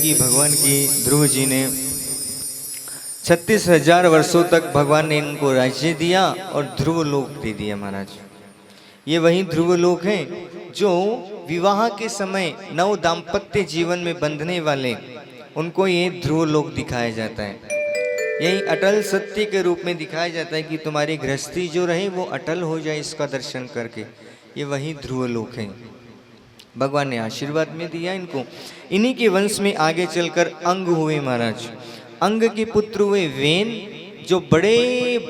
की भगवान की ध्रुव जी ने 36,000 वर्षों तक भगवान ने इनको राज्य दिया और ध्रुव लोक दे दिया महाराज। ये वही ध्रुव लोक हैं जो विवाह के समय नव दाम्पत्य जीवन में बंधने वाले उनको ये ध्रुव लोक दिखाया जाता है। यही अटल सत्य के रूप में दिखाया जाता है कि तुम्हारी गृहस्थी जो रहे वो अटल हो जाए, इसका दर्शन करके। ये वही ध्रुव लोक है। भगवान ने आशीर्वाद में दिया इनको। इन्हीं के वंश में आगे चलकर अंग हुए महाराज। अंग के पुत्र हुए वेन, जो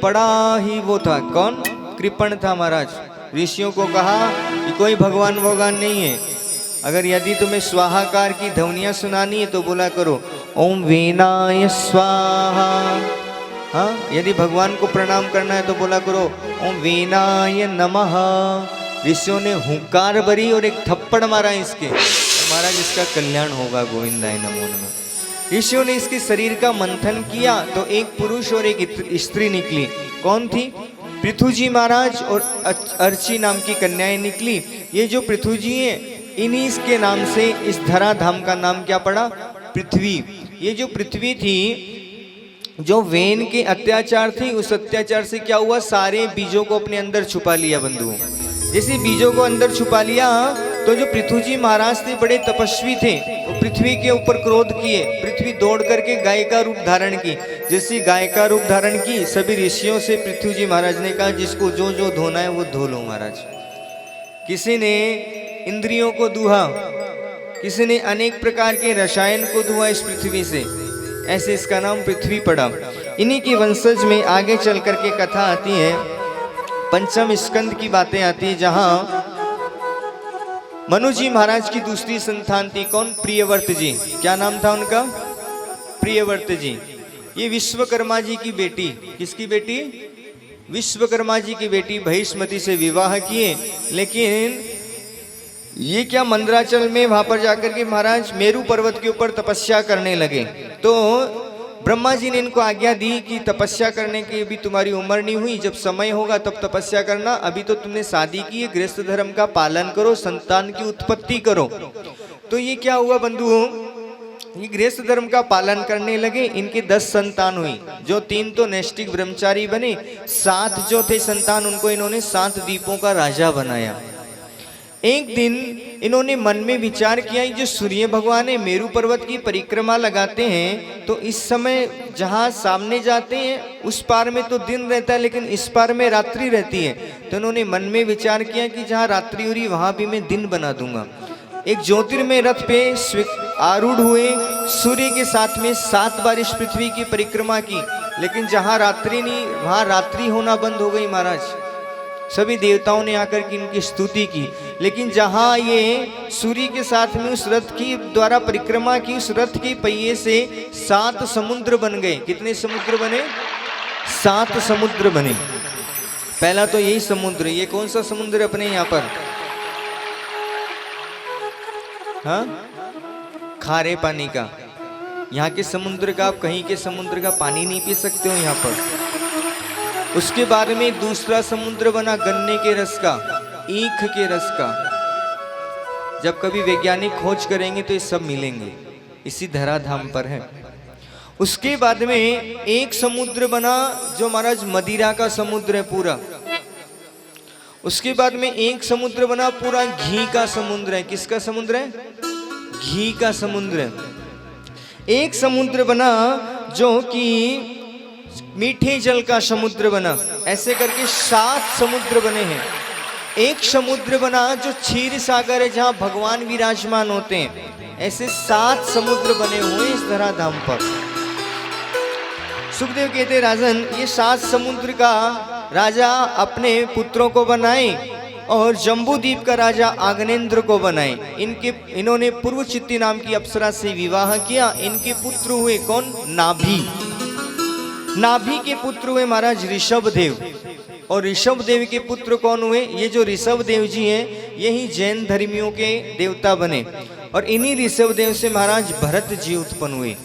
बड़ा ही वो था। कौन? कृपण था महाराज। ऋषियों को कहा कि कोई भगवान भगवान नहीं है, अगर यदि तुम्हें स्वाहाकार की ध्वनियां सुनानी है तो बोला करो ओम वेनाय स्वाहा। हाँ, यदि भगवान को प्रणाम करना है तो बोला करो ओम वेनाय नमः। ऋषियों ने हुंकार भरी और एक थप्पड़ मारा इसके, तो महाराज इसका कल्याण होगा, गोविंदाय नमो नमः। ऋषियों ने इसके शरीर का मंथन किया तो एक पुरुष और एक स्त्री निकली। कौन थी? पृथु जी महाराज और अर्ची नाम की कन्याएं निकली। ये जो पृथु जी है, इन्हीं के नाम से इस धरा धाम का नाम क्या पड़ा? पृथ्वी। ये जो पृथ्वी थी, जो वेन के अत्याचार थी, उस अत्याचार से क्या हुआ? सारे बीजों को अपने अंदर छुपा लिया बंधुओं। जैसे बीजों को अंदर छुपा लिया तो जो पृथु जी महाराज थे बड़े तपस्वी थे, वो पृथ्वी के ऊपर क्रोध किए। पृथ्वी दौड़ करके गाय का रूप धारण की। जैसे गाय का रूप धारण की, सभी ऋषियों से पृथ्वी जी महाराज ने कहा जिसको जो जो धोना है वो धो लो महाराज। किसी ने इंद्रियों को दुहा, किसी ने अनेक प्रकार के रसायन को दुहा इस पृथ्वी से, ऐसे इसका नाम पृथ्वी पड़ा। इन्हीं की वंशज में आगे चल करके कथा आती है, पंचम स्कंद की बातें आती है, जहां मनु जी महाराज की दूसरी संतान थी। कौन? प्रियव्रत जी। क्या नाम था उनका? प्रियव्रत जी। ये विश्वकर्मा जी की बेटी, किसकी बेटी? विश्वकर्मा जी की बेटी भैष्मती से विवाह किए। लेकिन ये क्या, मंदराचल में वहां पर जाकर के महाराज मेरू पर्वत के ऊपर तपस्या करने लगे। तो ब्रह्मा जी ने इनको आज्ञा दी कि तपस्या करने की अभी तुम्हारी उम्र नहीं हुई, जब समय होगा तब तपस्या करना। अभी तो तुमने शादी की है, गृहस्थ धर्म का पालन करो, संतान की उत्पत्ति करो। तो ये क्या हुआ बंधुओं, ये गृहस्थ धर्म का पालन करने लगे। इनके 10 संतान हुई, जो 3 तो नैष्ठिक ब्रह्मचारी बने, 7 जो थे संतान उनको इन्होंने 7 द्वीपों का राजा बनाया। एक दिन इन्होंने मन में विचार किया, जो सूर्य भगवान है मेरू पर्वत की परिक्रमा लगाते हैं, तो इस समय जहाँ सामने जाते हैं उस पार में तो दिन रहता है, लेकिन इस पार में रात्रि रहती है। तो इन्होंने मन में विचार किया कि जहाँ रात्रि हो रही वहाँ भी मैं दिन बना दूंगा। एक ज्योतिर्मय रथ पे आरूढ़ हुए, सूर्य के साथ में 7 बार इस पृथ्वी की परिक्रमा की। लेकिन जहाँ रात्रि नहीं, वहाँ रात्रि होना बंद हो गई महाराज। सभी देवताओं ने आकर के इनकी स्तुति की। लेकिन जहाँ ये सूर्य के साथ में उस रथ की द्वारा परिक्रमा की, उस रथ के पहिए से 7 समुद्र बन गए। कितने समुद्र बने? 7 समुद्र बने। पहला तो यही समुद्र, ये कौन सा समुद्र अपने यहाँ पर? हाँ, खारे पानी का। यहाँ के समुद्र का, आप कहीं के समुद्र का पानी नहीं पी सकते हो यहाँ पर। उसके बाद में दूसरा समुद्र बना गन्ने के रस का, ईख के रस का। जब कभी वैज्ञानिक खोज करेंगे तो ये सब मिलेंगे, इसी धराधाम पर है। उसके बाद में एक समुद्र बना जो महाराज मदिरा का समुद्र है पूरा। उसके बाद में एक समुद्र बना पूरा घी का समुद्र है। किसका समुद्र है? घी का समुद्र है। एक समुद्र बना जो कि मीठे जल का समुद्र बना। ऐसे करके 7 समुद्र बने हैं। एक समुद्र बना जो क्षीर सागर है, जहां भगवान विराजमान होते हैं। ऐसे 7 समुद्र बने हुए इस धराधाम पर। सुखदेव कहते राजन, ये 7 समुद्र का राजा अपने पुत्रों को बनाए और जम्बूद्वीप का राजा आग्नेन्द्र को बनाए। इन्होंने पूर्व चित्ती नाम की अप्सरा से विवाह किया। इनके पुत्र हुए कौन? नाभि। नाभि के पुत्र हुए महाराज ऋषभदेव। और ऋषभदेव के पुत्र कौन हुए? ये जो ऋषभदेव जी हैं, यही जैन धर्मियों के देवता बने। और इन्हीं ऋषभदेव से महाराज भरत जी उत्पन्न हुए।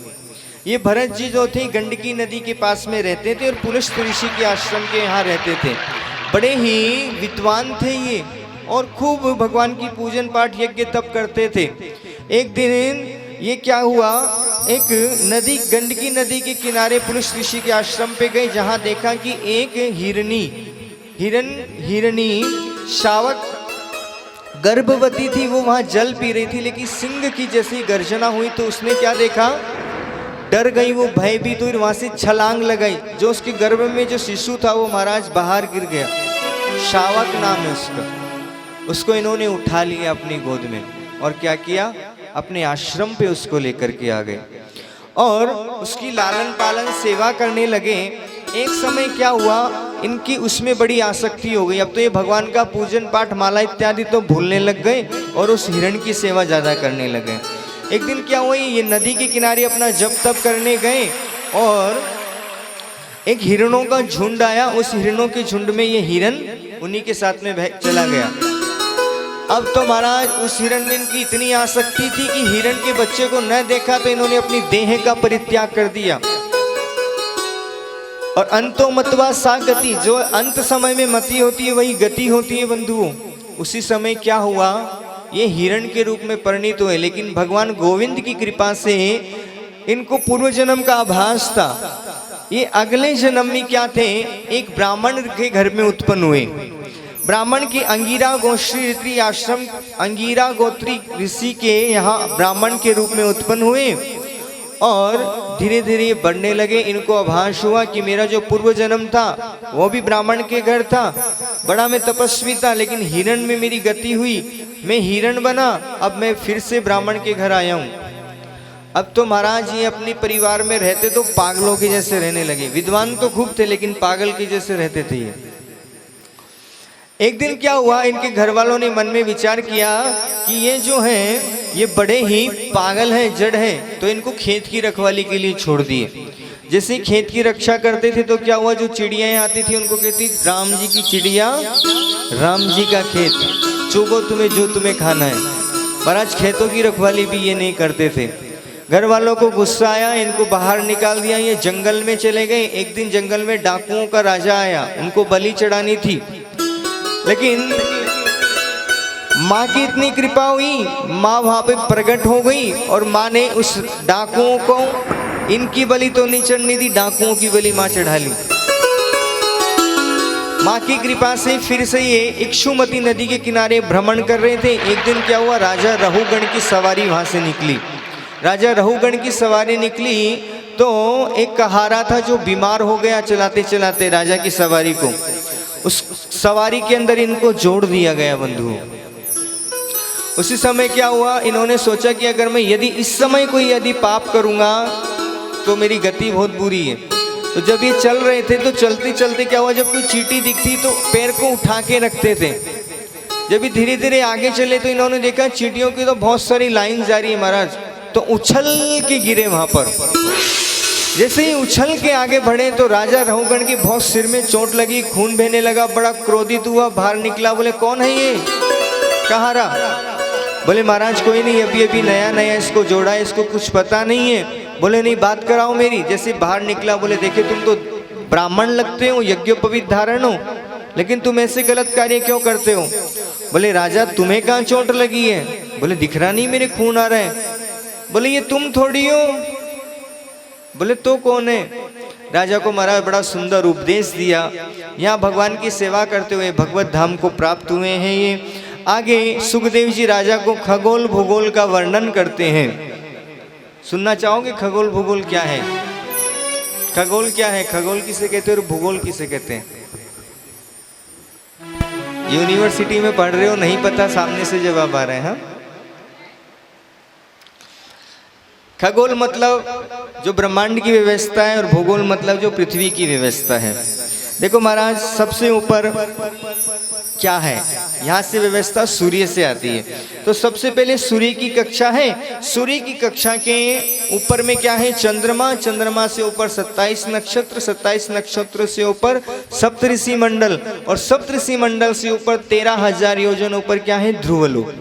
ये भरत जी जो थे गंडकी नदी के पास में रहते थे और पुलस्त ऋषि के आश्रम के यहाँ रहते थे। बड़े ही विद्वान थे ये और खूब भगवान की पूजन पाठ यज्ञ तप करते थे। एक दिन ये क्या हुआ, एक नदी, गंडकी नदी के किनारे पुरुष ऋषि के आश्रम पे गए, जहां देखा कि एक हिरणी शावक गर्भवती थी, वो वहां जल पी रही थी, लेकिन सिंह की जैसी गर्जना हुई तो उसने क्या देखा, डर गई, वो भयभीत हुई, वहां से छलांग लगाई। जो उसके गर्भ में जो शिशु था वो महाराज बाहर गिर गया। शावक नाम है उसका। उसको इन्होंने उठा लिया अपनी गोद में और क्या किया, अपने आश्रम पे उसको लेकर के आ गए और उसकी लालन पालन सेवा करने लगे। एक समय क्या हुआ, इनकी उसमें बड़ी आसक्ति हो गई। अब तो ये भगवान का पूजन पाठ माला इत्यादि तो भूलने लग गए और उस हिरण की सेवा ज़्यादा करने लगे। एक दिन क्या हुआ, ये नदी के किनारे अपना जप तप करने गए और एक हिरणों का झुंड आया। उस हिरणों के झुंड में ये हिरण उन्हीं के साथ में चला गया। अब तो महाराज उस हिरण में इनकी इतनी आसक्ति थी कि हिरण के बच्चे को न देखा तो इन्होंने अपनी देह का परित्याग कर दिया। और अंतो मतवा सा गति, जो अंत समय में मति होती है वही गति होती है बंधुओं। उसी समय क्या हुआ, ये हिरण के रूप में परिणित हुए, लेकिन भगवान गोविंद की कृपा से इनको पूर्व जन्म का आभास था। ये अगले जन्म में क्या थे, एक ब्राह्मण के घर में उत्पन्न हुए। ब्राह्मण की अंगीरा गोश्री ऋषि आश्रम, अंगीरा गोत्री ऋषि के यहाँ ब्राह्मण के रूप में उत्पन्न हुए और धीरे धीरे बढ़ने लगे। इनको आभास हुआ कि मेरा जो पूर्व जन्म था वो भी ब्राह्मण के घर था, बड़ा मैं तपस्वी था, लेकिन हिरण में मेरी गति हुई, मैं हिरण बना, अब मैं फिर से ब्राह्मण के घर आया हूँ। अब तो महाराज ये अपने परिवार में रहते तो पागलों के जैसे रहने लगे। विद्वान तो खूब थे लेकिन पागल के जैसे रहते थे ये। एक दिन क्या हुआ, इनके घर वालों ने मन में विचार किया कि ये जो हैं ये बड़े ही पागल हैं, जड़ हैं, तो इनको खेत की रखवाली के लिए छोड़ दिए। जैसे खेत की रक्षा करते थे तो क्या हुआ, जो चिड़ियाँ आती थी उनको कहती, राम जी की चिड़िया राम जी का खेत, चुगो तुम्हें जो तुम्हें खाना है। महाराज खेतों की रखवाली भी ये नहीं करते थे। घर वालों को गुस्सा आया, इनको बाहर निकाल दिया, ये जंगल में चले गए। एक दिन जंगल में डाकुओं का राजा आया, उनको बलि चढ़ानी थी, लेकिन माँ की इतनी कृपा हुई, माँ वहां पे प्रकट हो गई और माँ ने उस डाकुओं को, इनकी बलि तो नहीं चढ़नी थी, डाकुओं की बलि माँ चढ़ा ली। माँ की कृपा से फिर से ये इक्षुमती नदी के किनारे भ्रमण कर रहे थे। एक दिन क्या हुआ, राजा रहुगण की सवारी वहां से निकली। राजा रहुगण की सवारी निकली तो एक कहारा था जो बीमार हो गया चलाते चलाते राजा की सवारी को। उस सवारी के अंदर इनको जोड़ दिया गया बंधुओं। उसी समय क्या हुआ, इन्होंने सोचा कि अगर मैं यदि इस समय कोई यदि पाप करूंगा तो मेरी गति बहुत बुरी है। तो जब ये चल रहे थे तो चलते चलते क्या हुआ, जब कोई चींटी दिखती तो पैर को उठा के रखते थे। जब ये धीरे धीरे आगे चले तो इन्होंने देखा चींटियों की तो बहुत सारी लाइन जा रही है महाराज, तो उछल के गिरे वहां पर। जैसे ही उछल के आगे बढ़े तो राजा रहुगण की बहुत सिर में चोट लगी, खून बहने लगा, बड़ा क्रोधित हुआ, बाहर निकला, बोले कौन है ये कहारा? बोले महाराज कोई नहीं, अभी अभी नया नया इसको जोड़ा है, इसको कुछ पता नहीं है। बोले नहीं बात कराओ मेरी। जैसे बाहर निकला बोले देखे तुम तो ब्राह्मण लगते हो, यज्ञोपवीत धारण हो, लेकिन तुम ऐसे गलत कार्य क्यों करते हो? बोले राजा तुम्हें कहाँ चोट लगी है? बोले दिख रहा नहीं, मेरे खून आ रहा है। बोले ये तुम थोड़ी हो। बोले तो कौन है? राजा को महाराज बड़ा सुंदर उपदेश दिया। यहाँ भगवान की सेवा करते हुए भगवत धाम को प्राप्त हुए हैं ये। आगे सुखदेव जी राजा को खगोल भूगोल का वर्णन करते हैं। सुनना चाहोगे खगोल भूगोल क्या है? खगोल क्या है? खगोल किसे कहते हैं और भूगोल किसे कहते हैं? यूनिवर्सिटी में पढ़ रहे हो, नहीं पता, सामने से जवाब आ रहे हैं। हाँ, खगोल मतलब जो ब्रह्मांड की व्यवस्था है और भूगोल मतलब जो पृथ्वी की व्यवस्था है। देखो महाराज सबसे ऊपर क्या है, यहाँ से व्यवस्था सूर्य से आती है। तो सबसे पहले सूर्य की कक्षा है। सूर्य की कक्षा के ऊपर में क्या है? चंद्रमा। चंद्रमा से ऊपर 27 नक्षत्र, 27 नक्षत्र से ऊपर सप्तऋषि मंडल, और सप्तऋषि मंडल से ऊपर 13,000 योजन ऊपर क्या है? ध्रुवलोक।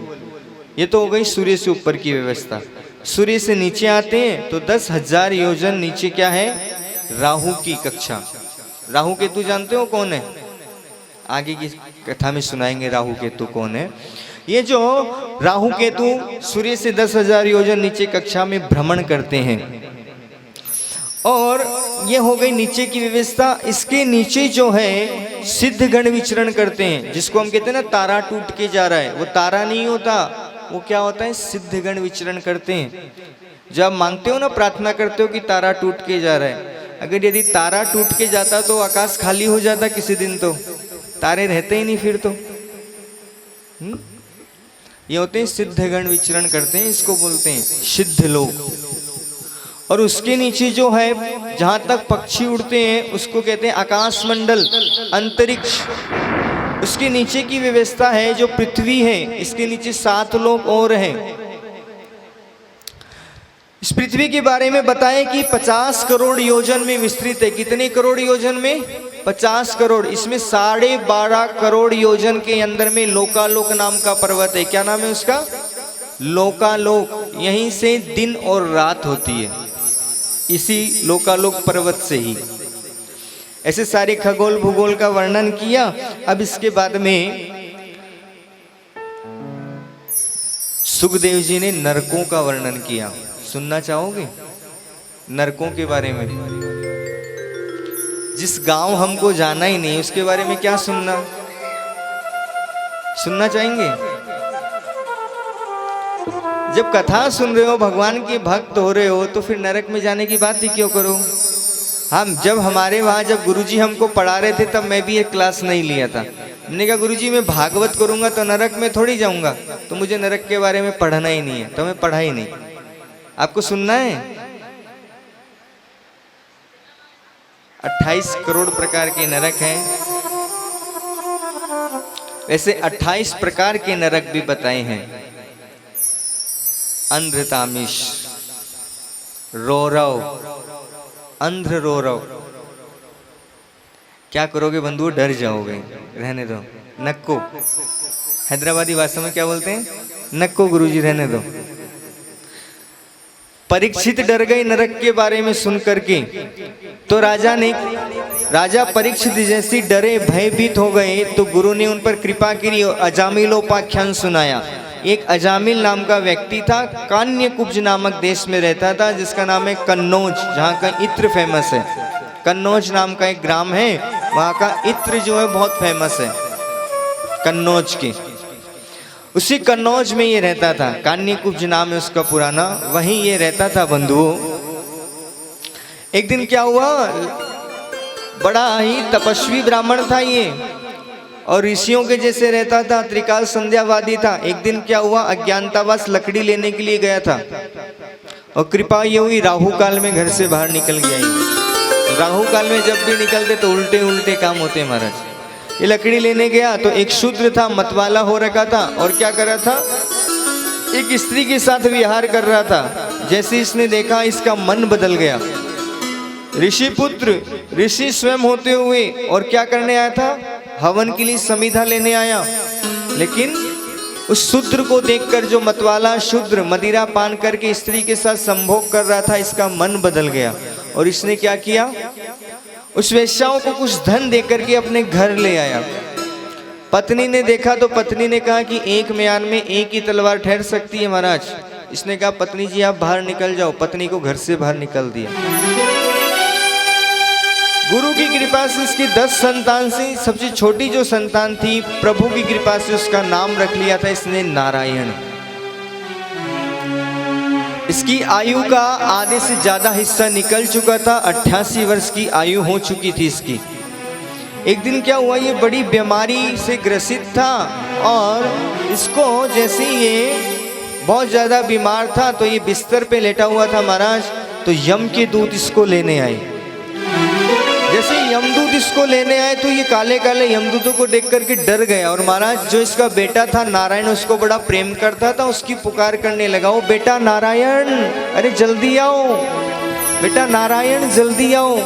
ये तो हो गई सूर्य से ऊपर की व्यवस्था। सूर्य से नीचे आते हैं तो 10,000 योजन नीचे क्या है? राहु की कक्षा। राहु केतु जानते हो कौन है? आगे की कथा में सुनाएंगे राहु केतु कौन है। ये जो राहु केतु सूर्य से 10,000 योजन नीचे कक्षा में भ्रमण करते हैं, और ये हो गई नीचे की व्यवस्था। इसके नीचे जो है सिद्ध गण विचरण करते हैं, जिसको हम कहते हैं ना तारा टूट के जा रहा है, वो तारा नहीं होता, वो क्या होता है, सिद्ध गण विचरण करते हैं। जब मांगते हो ना, प्रार्थना करते हो कि तारा टूट के जा रहा है, अगर यदि तारा टूट के जाता तो आकाश खाली हो जाता किसी दिन, तो तारे रहते ही नहीं फिर तो। ये होते हैं सिद्ध गण विचरण करते हैं, इसको बोलते हैं सिद्ध लोग। और उसके नीचे जो है जहां तक पक्षी उड़ते हैं उसको कहते हैं आकाश मंडल, अंतरिक्ष। उसके नीचे की व्यवस्था है जो पृथ्वी है, इसके नीचे 7 लोक और हैं। इस पृथ्वी के बारे में बताएं कि 50 करोड़ योजन में विस्तृत है। कितने करोड़ योजन में? 50 करोड़। इसमें 12.5 करोड़ योजन के अंदर में लोकालोक नाम का पर्वत है। क्या नाम है उसका? लोकालोक। यहीं से दिन और रात होती है, इसी लोकालोक पर्वत से ही। ऐसे सारे खगोल भूगोल का वर्णन किया। अब इसके बाद में सुखदेव जी ने नरकों का वर्णन किया। सुनना चाहोगे नरकों के बारे में? जिस गांव हमको जाना ही नहीं उसके बारे में क्या सुनना चाहेंगे? जब कथा सुन रहे हो, भगवान के भक्त हो रहे हो, तो फिर नरक में जाने की बात ही क्यों करो? हम जब हमारे वहाँ जब गुरुजी हमको पढ़ा रहे थे, तब मैं भी एक क्लास नहीं लिया था। मैंने कहा गुरुजी मैं भागवत करूँगा तो नरक में थोड़ी जाऊँगा, तो मुझे नरक के बारे में पढ़ना ही नहीं है, तो मैं पढ़ा ही नहीं। आपको सुनना है? 28 करोड़ प्रकार के नरक हैं। वैसे 28 प्रकार के नरक भी बताए हैं। अंध्रतामिश, रोरव, अंध्र रोरव। क्या करोगे बंधुओं? डर जाओगे, रहने दो। नक्को, हैदराबादी भाषा में क्या बोलते हैं? नक्को गुरुजी, रहने दो। परीक्षित डर गए नरक के बारे में सुन करके, तो राजा परीक्षित जैसी डरे, भयभीत हो गए, तो गुरु ने उन पर कृपा की और अजामिलोपाख्यान सुनाया। एक अजामिल नाम का व्यक्ति था, कान्यकुब्ज नामक देश में रहता था, जिसका नाम है कन्नौज, जहाँ का इत्र फेमस है। कन्नौज नाम का एक ग्राम है, वहाँ का इत्र जो है बहुत फेमस है, कन्नौज की। उसी कन्नौज में ये रहता था, कान्यकुब्ज नाम है उसका पुराना, वहीं ये रहता था बंधुओं। एक दिन क्या हुआ, बड़ा ही तपस्वी ब्राह्मण था ये, और ऋषियों के जैसे रहता था, त्रिकाल संध्यावादी था। एक दिन क्या हुआ, अज्ञानतावास लकड़ी लेने के लिए गया था, और कृपा ये हुई राहु काल में घर से बाहर निकल गया। राहु काल में जब भी निकलते तो उल्टे उल्टे काम होते महाराज। ये लकड़ी लेने गया तो एक शूद्र था, मतवाला हो रखा था, और क्या कर रहा था, एक स्त्री के साथ विहार कर रहा था। जैसे इसने देखा, इसका मन बदल गया। ऋषि पुत्र, ऋषि स्वयं होते हुए, और क्या करने आया था, हवन के लिए समिधा लेने आया। लेकिन उस शूद्र को देखकर, जो मतवाला शूद्र मदिरा पान करके स्त्री के साथ संभोग कर रहा था, इसका मन बदल गया, और इसने क्या किया, उस वेश्याओं को कुछ धन देकर के अपने घर ले आया। पत्नी ने देखा तो पत्नी ने कहा कि एक म्यान में एक ही तलवार ठहर सकती है महाराज। इसने कहा पत्नी जी आप बाहर निकल जाओ। पत्नी को घर से बाहर निकल दिया। गुरु की कृपा से इसकी 10 संतान से सबसे छोटी जो संतान थी, प्रभु की कृपा से उसका नाम रख लिया था इसने नारायण। इसकी आयु का आधे से ज्यादा हिस्सा निकल चुका था, 88 वर्ष की आयु हो चुकी थी इसकी। एक दिन क्या हुआ, ये बड़ी बीमारी से ग्रसित था, और इसको जैसे ये बहुत ज्यादा बीमार था, तो ये बिस्तर पे लेटा हुआ था महाराज। तो यम के दूत इसको लेने आए। जैसे यमदूत इसको लेने आए तो ये काले काले यमदूतों को देख करके डर गया। और महाराज जो इसका बेटा था नारायण, उसको बड़ा प्रेम करता था, उसकी पुकार करने लगा, ओ बेटा नारायण, अरे जल्दी आओ, बेटा नारायण जल्दी आओ।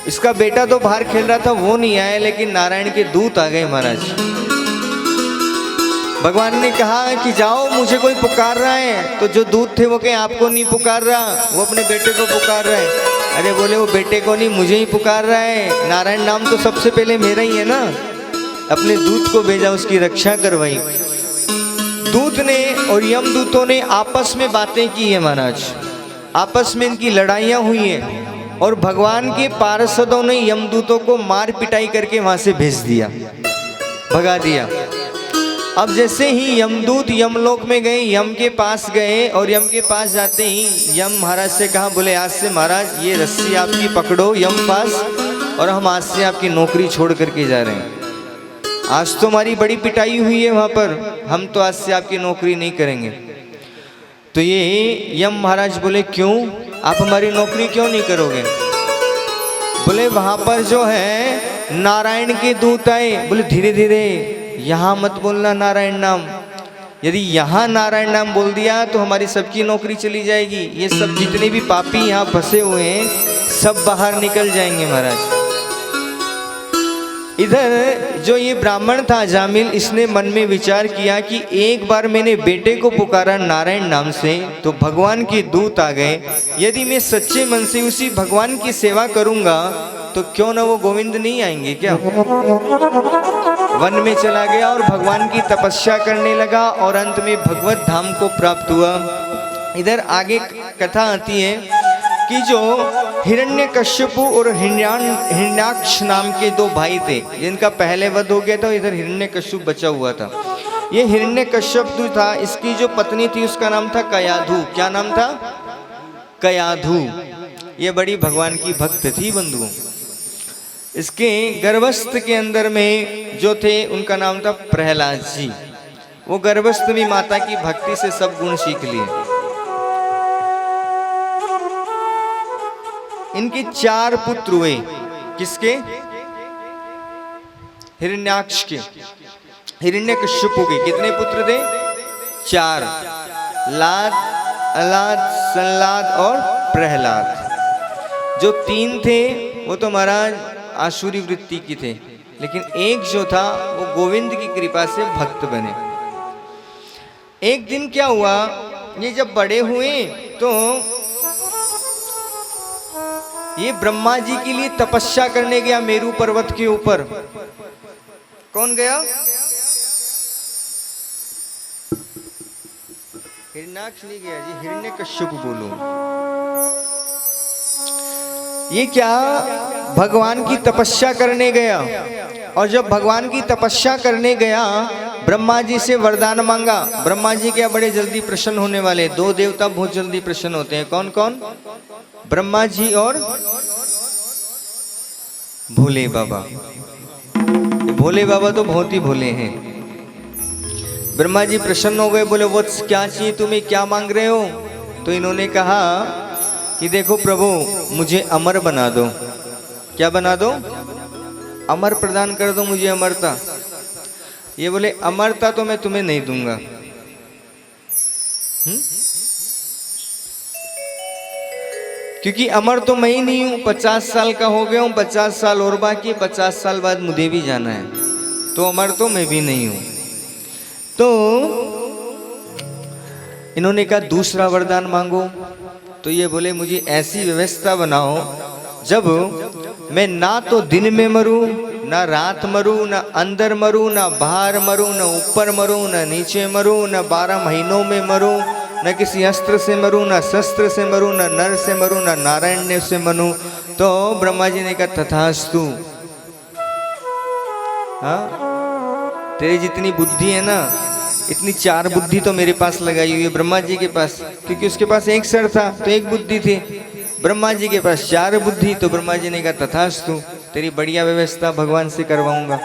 इसका बेटा तो बाहर खेल रहा था, वो नहीं आया, लेकिन नारायण के दूत आ गए महाराज। भगवान ने कहा कि जाओ, मुझे कोई पुकार रहा है। तो जो दूत थे वो कहे आपको नहीं पुकार रहा, वो अपने बेटे को पुकार रहा है। अरे बोले वो बेटे को नहीं, मुझे ही पुकार रहा है। नारायण नाम तो सबसे पहले मेरा ही है ना। अपने दूत को भेजा, उसकी रक्षा करवाई। यमदूत ने और यमदूतों ने आपस में बातें की है महाराज, आपस में इनकी लड़ाइयाँ हुई हैं और भगवान के पार्षदों ने यमदूतों को मार पिटाई करके वहाँ से भेज दिया, भगा दिया। अब जैसे ही यमदूत यमलोक में गए, यम के पास गए और यम के पास जाते ही यम महाराज से कहा, बोले आज से महाराज ये रस्सी आपकी पकड़ो यम पास, और हम आज से आपकी नौकरी छोड़ करके जा रहे हैं। आज तो हमारी बड़ी पिटाई हुई है वहाँ पर, हम तो आज से आपकी नौकरी नहीं करेंगे। तो ये यम महाराज बोले क्यों, आप हमारी नौकरी क्यों नहीं करोगे? बोले वहाँ पर जो है नारायण के दूत आए। बोले धीरे धीरे, यहाँ मत बोलना नारायण नाम, यदि यहाँ नारायण नाम बोल दिया तो हमारी सबकी नौकरी चली जाएगी। ये सब जितने भी पापी यहाँ फंसे हुए हैं सब बाहर निकल जाएंगे महाराज। इधर जो ये ब्राह्मण था जामिल, इसने मन में विचार किया कि एक बार मैंने बेटे को पुकारा नारायण नाम से तो भगवान के दूत आ गए, यदि मैं सच्चे मन से उसी भगवान की सेवा करूंगा तो क्यों ना वो गोविंद नहीं आएंगे क्या? वन में चला गया और भगवान की तपस्या करने लगा और अंत में भगवत धाम को प्राप्त हुआ। इधर आगे कथा आती है कि जो हिरण्यकश्यपु और हिरण्याक्ष नाम के दो भाई थे, जिनका पहले वध हो गया था, इधर हिरण्यकश्यप बचा हुआ था। ये हिरण्यकश्यप जो था, इसकी जो पत्नी थी उसका नाम था कयाधु। क्या नाम था? कयाधु। ये बड़ी भगवान की भक्त थी बंधुओं। इसके गर्भस्थ के अंदर में जो थे उनका नाम था प्रहलाद जी। वो गर्भस्थ में माता की भक्ति से सब गुण सीख लिए। इनके 4 पुत्र हुए। किसके? हिरण्याक्ष के, हिरण्यकश्यपु के। कितने पुत्र थे? 4, लाद, अलाद, संलाद और प्रहलाद। जो 3 थे वो तो महाराज आसुरी वृत्ति की थे, लेकिन एक जो था वो गोविंद की कृपा से भक्त बने। एक दिन क्या हुआ, ये जब बड़े हुए तो ये ब्रह्मा जी के लिए तपस्या करने गया मेरू पर्वत के ऊपर। कौन गया? हिरण्याक्ष नहीं गया जी, हिरण्यकश्यप बोलो। ये क्या भगवान की तपस्या करने गया, और जब भगवान की तपस्या करने गया ब्रह्मा जी से वरदान मांगा। ब्रह्मा जी क्या बड़े जल्दी प्रसन्न होने वाले। 2 देवता बहुत जल्दी प्रसन्न होते हैं। कौन कौन? ब्रह्मा जी और भोले बाबा। भोले बाबा तो बहुत ही भोले हैं। ब्रह्मा जी प्रसन्न हो गए, बोले वो क्या चाहिए तुम्हें, क्या मांग रहे हो? तो इन्होंने कहा कि देखो प्रभु मुझे अमर बना दो। क्या बना दो? अमर प्रदान कर दो मुझे, अमरता। ये बोले अमरता तो मैं तुम्हें नहीं दूंगा। क्योंकि अमर तो मैं ही नहीं हूं। 50 साल का हो गया हूं, 50 साल और बाकी, 50 साल बाद मुझे भी जाना है, तो अमर तो मैं भी नहीं हूं। तो इन्होंने कहा दूसरा वरदान मांगो। तो ये बोले मुझे ऐसी व्यवस्था बनाओ जब मैं ना तो दिन में मरूं, ना रात मरूं, ना अंदर मरूं, ना बाहर मरूं, ना ऊपर मरूं, ना नीचे मरूं, ना 12 महीनों में मरूं, न किसी अस्त्र से मरूं, ना शस्त्र से मरूं, ना नर से मरूं, ना नारायण से मरूं। तो ब्रह्मा जी ने कहा तथास्तु। हाँ, तेरी जितनी बुद्धि है ना, इतनी 4 बुद्धि तो मेरे पास लगाई हुई है ब्रह्मा जी के पास, क्योंकि उसके पास एक सर था तो एक बुद्धि थी। ब्रह्मा जी के पास 4 बुद्धि। तो ब्रह्मा जी ने कहा तथास्तु, तेरी बढ़िया व्यवस्था भगवान से करवाऊंगा।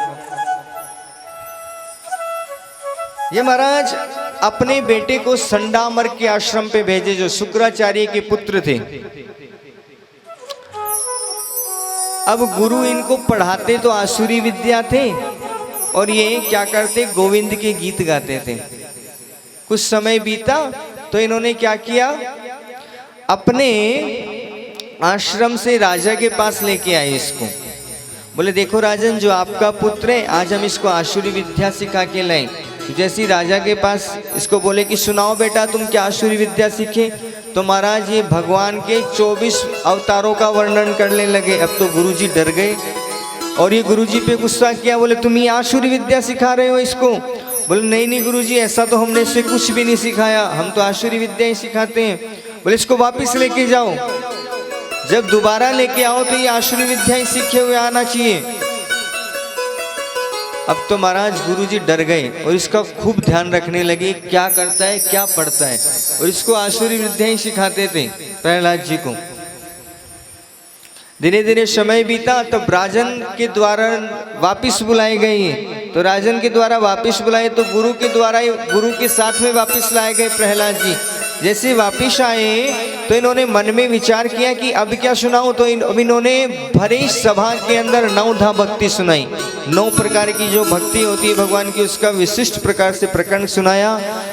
ये महाराज अपने बेटे को संडामर के आश्रम पे भेजे, जो शुक्राचार्य के पुत्र थे। अब गुरु इनको पढ़ाते तो आसुरी विद्या थे, और ये क्या करते, गोविंद के गीत गाते थे। कुछ समय बीता तो इन्होंने क्या किया, अपने आश्रम से राजा के पास लेके आए इसको। बोले देखो राजन, जो आपका पुत्र है आज हम इसको आसुरी विद्या सिखा के लाए। जैसी राजा के पास इसको बोले कि सुनाओ बेटा तुम क्या आसुरी विद्या सीखे, तो महाराज ये भगवान के 24 अवतारों का वर्णन करने लगे। अब तो गुरुजी डर गए और ये गुरुजी पे गुस्सा किया, बोले तुम ये आसुरी विद्या सिखा रहे हो इसको। बोले नहीं नहीं गुरुजी, ऐसा तो हमने इससे कुछ भी नहीं सिखाया, हम तो आसुरी विद्या ही सिखाते हैं। बोले इसको वापस लेके जाओ, जब दोबारा लेके आओ तो ये आसुरी विद्या ही सीखे हुए आना चाहिए। अब तो महाराज गुरुजी डर गए और इसका खूब ध्यान रखने लगे, क्या करता है क्या पढ़ता है, और इसको आसुरी विद्या ही सिखाते थे प्रहलाद जी को। धीरे धीरे समय बीता, तब राजन के द्वारा वापिस बुलाए गए। तो राजन के द्वारा वापिस बुलाए तो गुरु के द्वारा, गुरु के साथ में वापिस लाए गए प्रहलाद जी। जैसे वापिस आए तो इन्होंने मन में विचार किया कि अब क्या सुनाऊं, तो अब इन्होंने भरे सभा के अंदर 9 भक्ति सुनाई। 9 प्रकार की जो भक्ति होती है भगवान की, उसका विशिष्ट प्रकार से प्रकरण सुनाया।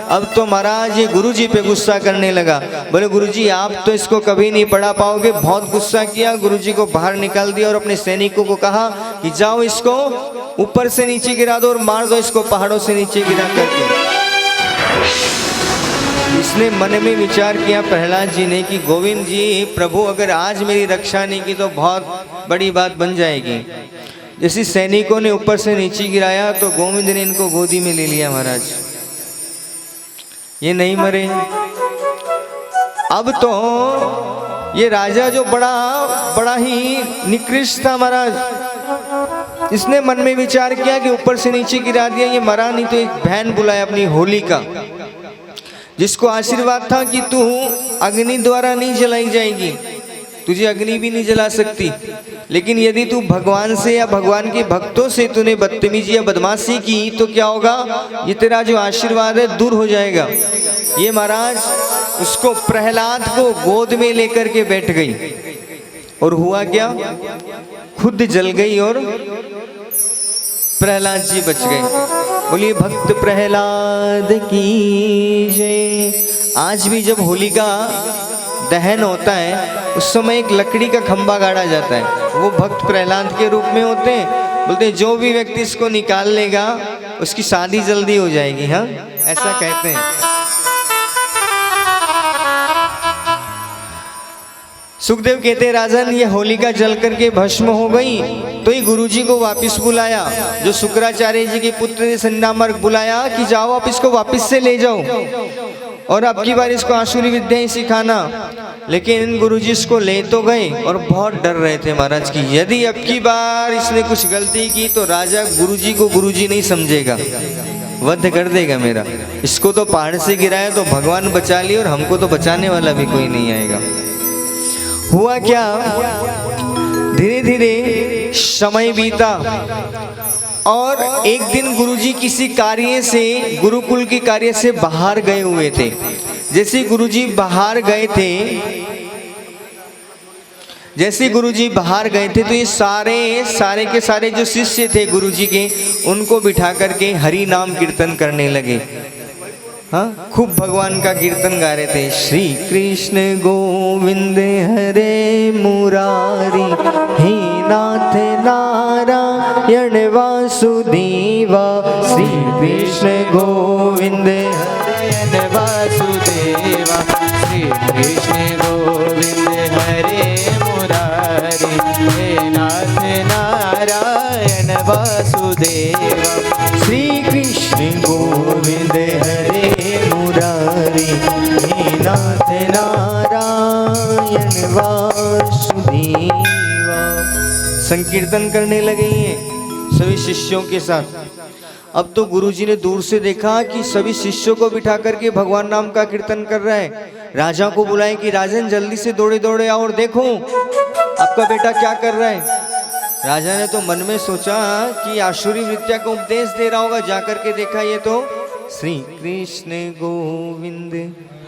अब तो महाराज ये गुरु जी पे गुस्सा करने लगा। बोले गुरु जी आप तो इसको कभी नहीं पढ़ा पाओगे। बहुत गुस्सा किया, गुरु जी को बाहर निकाल दिया और अपने सैनिकों को कहा कि जाओ इसको ऊपर से नीचे गिरा दो और मार दो इसको पहाड़ों से नीचे गिरा करके। इसने मन में विचार किया प्रहलाद जी ने कि गोविंद जी प्रभु अगर आज मेरी रक्षा नहीं की तो बहुत बड़ी बात बन जाएगी। जैसे सैनिकों ने ऊपर से नीचे गिराया तो गोविंद ने इनको गोदी में ले लिया। महाराज ये नहीं मरे। अब तो ये राजा जो बड़ा ही निकृष्ट था महाराज, इसने मन में विचार किया कि ऊपर से नीचे गिरा दिया, ये मरा नहीं तो एक बहन बुलाया अपनी होलिका, जिसको आशीर्वाद था कि तू अग्नि द्वारा नहीं जलाई जाएगी, तुझे अग्नि भी नहीं जला सकती, लेकिन यदि तू भगवान से या भगवान के भक्तों से तूने बदतमीजी या बदमाशी की तो क्या होगा, ये तेरा जो आशीर्वाद है दूर हो जाएगा। ये महाराज उसको प्रहलाद को गोद में लेकर के बैठ गई और हुआ क्या, खुद जल गई और प्रहलाद जी बच गए। बोलिए भक्त प्रहलाद की जय। आज भी जब होलिका दहन होता है उस समय एक लकड़ी का खंबा गाड़ा जाता है, वो भक्त प्रहलाद के रूप में होते हैं। बोलते हैं जो भी व्यक्ति इसको निकाल लेगा उसकी शादी जल्दी हो जाएगी। हाँ ऐसा कहते हैं। सुखदेव कहते हैं राजन ये होलिका जल करके भस्म हो गई तो ही गुरुजी को वापस बुलाया, जो शुक्राचार्य जी के पुत्र संडामर्क बुलाया कि जाओ आप इसको वापस से ले जाओ और अब की बार इसको आसुरी विद्या ही सिखाना। लेकिन गुरुजी इसको ले तो गए और बहुत डर रहे थे महाराज की यदि अब की बार इसने कुछ गलती की तो राजा गुरुजी को गुरुजी नहीं समझेगा, वध कर देगा मेरा। इसको तो पहाड़ से गिराया तो भगवान बचा लिए और हमको तो बचाने वाला भी कोई नहीं आएगा। हुआ क्या, धीरे धीरे समय बीता और एक दिन गुरुजी किसी कार्य से, गुरुकुल के कार्य से बाहर गए हुए थे। जैसे गुरुजी बाहर गए थे तो ये सारे के सारे जो शिष्य थे गुरुजी के, उनको बिठा करके हरि नाम कीर्तन करने लगे। हाँ खूब भगवान का कीर्तन गा रहे थे। श्री कृष्ण गोविंद हरे मुरारी, हे नाथ नारायण वासुदेवा। श्री कृष्ण गोविंद हरे वासुदेवा, श्री कृष्ण गोविंद हरे मुरारी, हे नाथ नारायण वासुदेवा। श्री कृष्ण गोविंद हरे मुरारी, हे नाथ नारायण वासुदेवा। संकीर्तन करने लगे हैं सभी शिष्यों के साथ। अब तो गुरुजी ने दूर से देखा कि सभी शिष्यों को बिठा करके भगवान नाम का कीर्तन कर रहा है। राजा को बुलाए कि राजन जल्दी से दौड़े दौड़े आओ और देखो आपका बेटा क्या कर रहा है। राजा ने तो मन में सोचा कि आसुरी विद्या को उपदेश दे रहा होगा, जाकर के देखा ये तो श्री कृष्ण गोविंद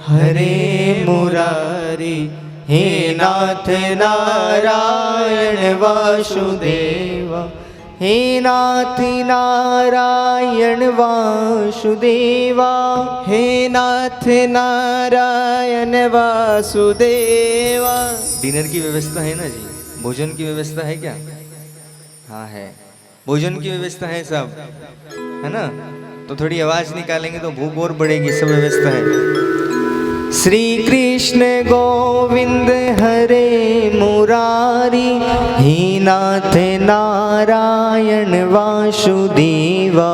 हरे मुरारी, हे नाथ नारायण वासुदेवा। हे नाथ नारायण वासुदेवा, हे नाथ नारायण वासुदेवा। डिनर की व्यवस्था है ना जी, भोजन की व्यवस्था है क्या? हाँ है, भोजन की व्यवस्था है सब, है ना? तो थोड़ी आवाज निकालेंगे तो भूख और बढ़ेगी, सब व्यवस्था है। श्री कृष्ण गोविंद हरे मुरारी, हे नाथ नारायण वासुदेवा।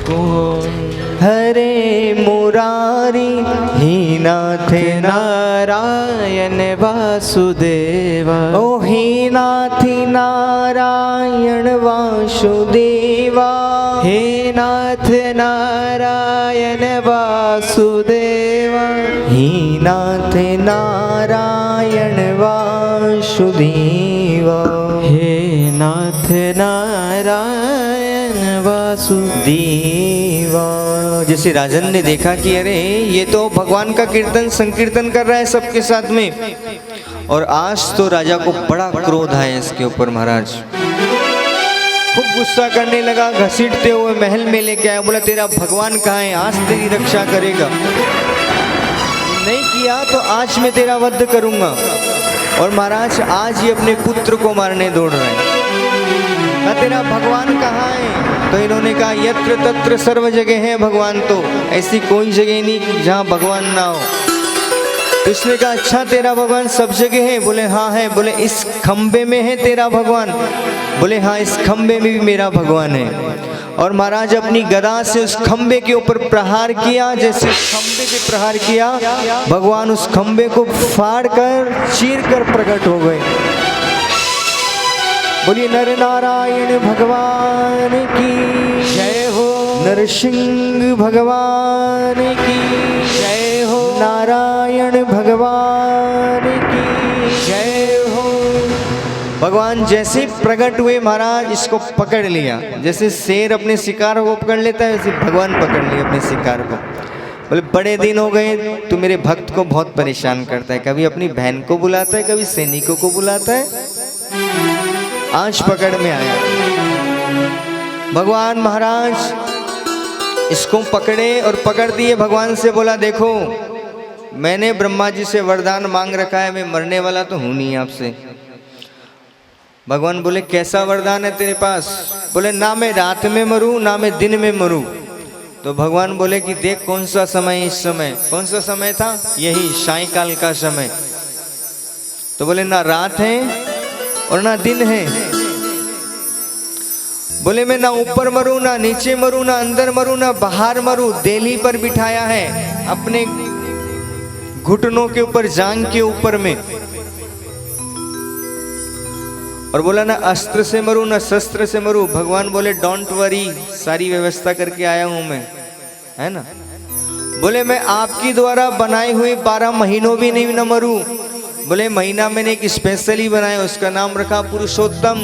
मुकुंद। हरे मुरारी हे नाथ नारायण वासुदेवा। ओ हे नाथ नारायण वासुदेवा। हे नाथ नारायण वासुदेवा। हे नाथ नारायण वासुदेवा। हे नाथ नारायण वासुदेवा। जैसे राजन ने देखा कि अरे ये तो भगवान का कीर्तन संकीर्तन कर रहा है सबके साथ में, और आज तो राजा को बड़ा क्रोध आया इसके ऊपर। महाराज खूब गुस्सा करने लगा, घसीटते हुए महल में लेके आया। बोला तेरा भगवान कहाँ है, आज तेरी रक्षा करेगा, नहीं किया तो आज मैं तेरा वध करूंगा। और महाराज आज ये अपने पुत्र को मारने दौड़ रहे हैं। तेरा भगवान कहाँ है? तो इन्होंने कहा यत्र तत्र सर्व जगह है भगवान, तो ऐसी कोई जगह नहीं जहाँ भगवान ना हो। तो इसने कहा अच्छा तेरा भगवान सब जगह है? बोले हाँ है। बोले इस खंबे में है तेरा भगवान? बोले हाँ इस खंबे में भी मेरा भगवान है। और महाराज अपनी गदा से उस खंबे के ऊपर प्रहार किया। जैसे खंबे पे प्रहार किया, भगवान उस खंबे को फाड़ कर चीर कर प्रकट हो गए। बोलिए नर नारायण भगवान की जय हो, नरसिंह भगवान की जय हो, नारायण भगवान की जय हो। भगवान जैसे प्रकट हुए महाराज इसको पकड़ लिया। जैसे शेर अपने शिकार को पकड़ लेता है, वैसे भगवान पकड़ लिया अपने शिकार को। बोले बड़े दिन हो गए, तू मेरे भक्त को बहुत परेशान करता है, कभी अपनी बहन को बुलाता है, कभी सैनिकों को बुलाता है, आज पकड़ में आया। भगवान महाराज इसको पकड़े और पकड़ दिए। भगवान से बोला देखो मैंने ब्रह्मा जी से वरदान मांग रखा है, मैं मरने वाला तो हूं नहीं आपसे। भगवान बोले कैसा वरदान है तेरे पास? बोले ना मैं रात में मरूं ना मैं दिन में मरूं। तो भगवान बोले कि देख कौन सा समय है इस समय। कौन सा समय था? यही सायंकाल का समय। तो बोले ना रात है और ना दिन है। बोले मैं ना ऊपर मरूं ना नीचे मरूं ना अंदर मरूं ना बाहर मरूं, देली पर बिठाया है अपने घुटनों के ऊपर, जांग के ऊपर में। और बोला ना अस्त्र से मरूं ना शस्त्र से मरूं। भगवान बोले डोंट वरी, सारी व्यवस्था करके आया हूं मैं, है ना। बोले मैं आपकी द्वारा बनाई हुई 12 महीनों भी नहीं न मरूं। बोले महीना मैंने एक स्पेशली बनाया, उसका नाम रखा पुरुषोत्तम।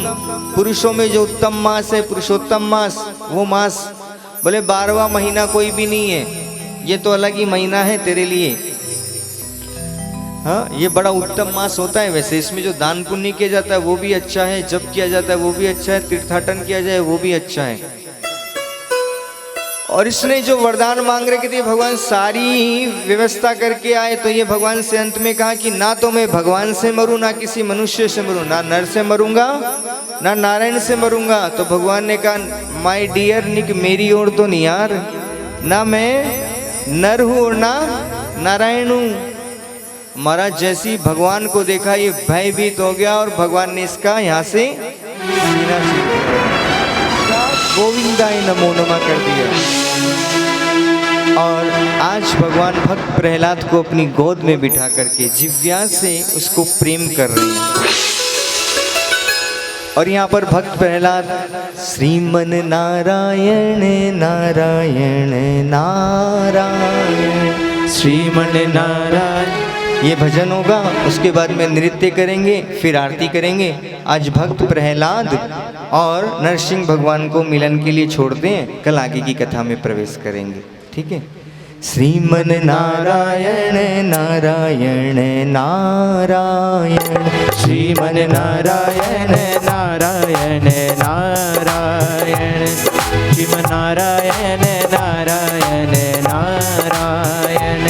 पुरुषों में जो उत्तम मास है पुरुषोत्तम मास, वो मास। बोले 12वां महीना कोई भी नहीं है, ये तो अलग ही महीना है तेरे लिए। हाँ ये बड़ा उत्तम मास होता है। वैसे इसमें जो दान पुण्य किया जाता है वो भी अच्छा है, जप किया जाता है वो भी अच्छा है, तीर्थाटन किया जाए वो भी अच्छा है। और इसने जो वरदान मांग रहे थे भगवान सारी व्यवस्था करके आए। तो ये भगवान से अंत में कहा कि ना तो मैं भगवान से मरूं ना किसी मनुष्य से मरूं, ना नर से मरूंगा ना नारायण से मरूंगा। तो भगवान ने कहा माय डियर निक मेरी ओर तो नहीं यार, ना मैं नर हूं और ना नारायण हूं। महाराज जैसी भगवान को देखा ये भयभीत हो गया और भगवान ने इसका यहाँ से सीना गोविंदाय नमो नमः कर दिया। और आज भगवान भक्त प्रहलाद को अपनी गोद में बिठा करके जिव्या से उसको प्रेम कर रहे हैं। और यहाँ पर भक्त प्रहलाद श्रीमन नारायण नारायण नारायण श्रीमन नारायण, ये भजन होगा। उसके बाद में नृत्य करेंगे, फिर आरती करेंगे। आज भक्त प्रहलाद और नरसिंह भगवान को मिलन के लिए छोड़ते हैं, कल आगे की कथा में प्रवेश करेंगे। ठीक है। श्रीमन नारायण नारायण नारायण, श्रीमन नारायण नारायण नारायण, श्रीमन नारायण नारायण नारायण,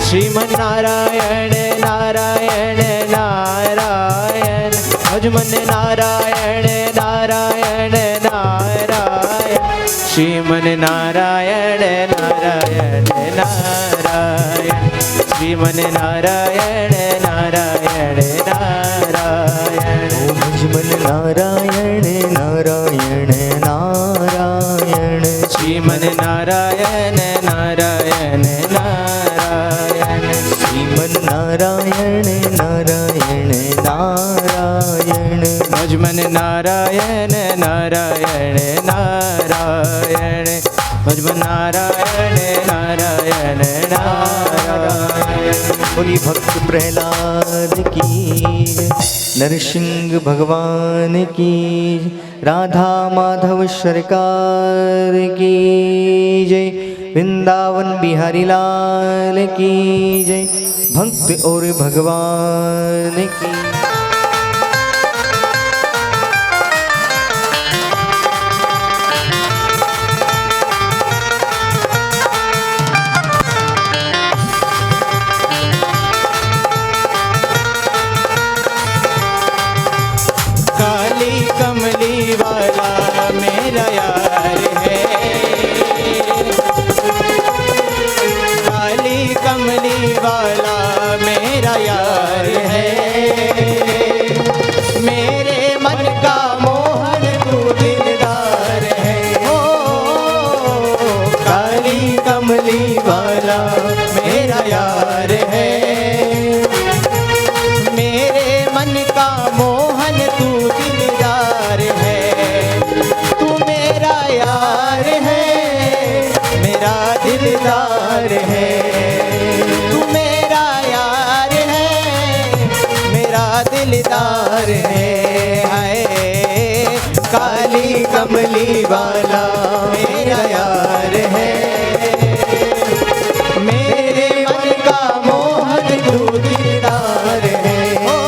श्रीमन नारायण नारायण नारायण, भजमन नारायण नारायण नारायण, श्रीमन नारायण नारायण नारायण, श्रीमन नारायण नारायण नारायण, भजमन नारायण नारायण नारायण, श्रीमन नारायण नारायण नारायण। भज मन नारायण नारायण नारायण। भज मन नारायण नारायण नारायण। बोली भक्त प्रहलाद की, नरसिंह भगवान की, राधा माधव सरकार की जय। वृंदावन बिहारी लाल की जय। भक्त और भगवान की। काली कमली वाला मेरा यार है। काली कमली वाला मेरा यार है। मेरे मन का मोहन तू दिलदार है। ओ काली कमली वाला मेरा यार है। मेरे मन का मोहन तू दिलदार है। तू मेरा यार है, मेरा दिलदार है। तू मेरा यार है, मेरा दिलदार है। हाय काली कमली वाला मेरा यार है। मेरे मन का मोहन तू दिलदार है। ओ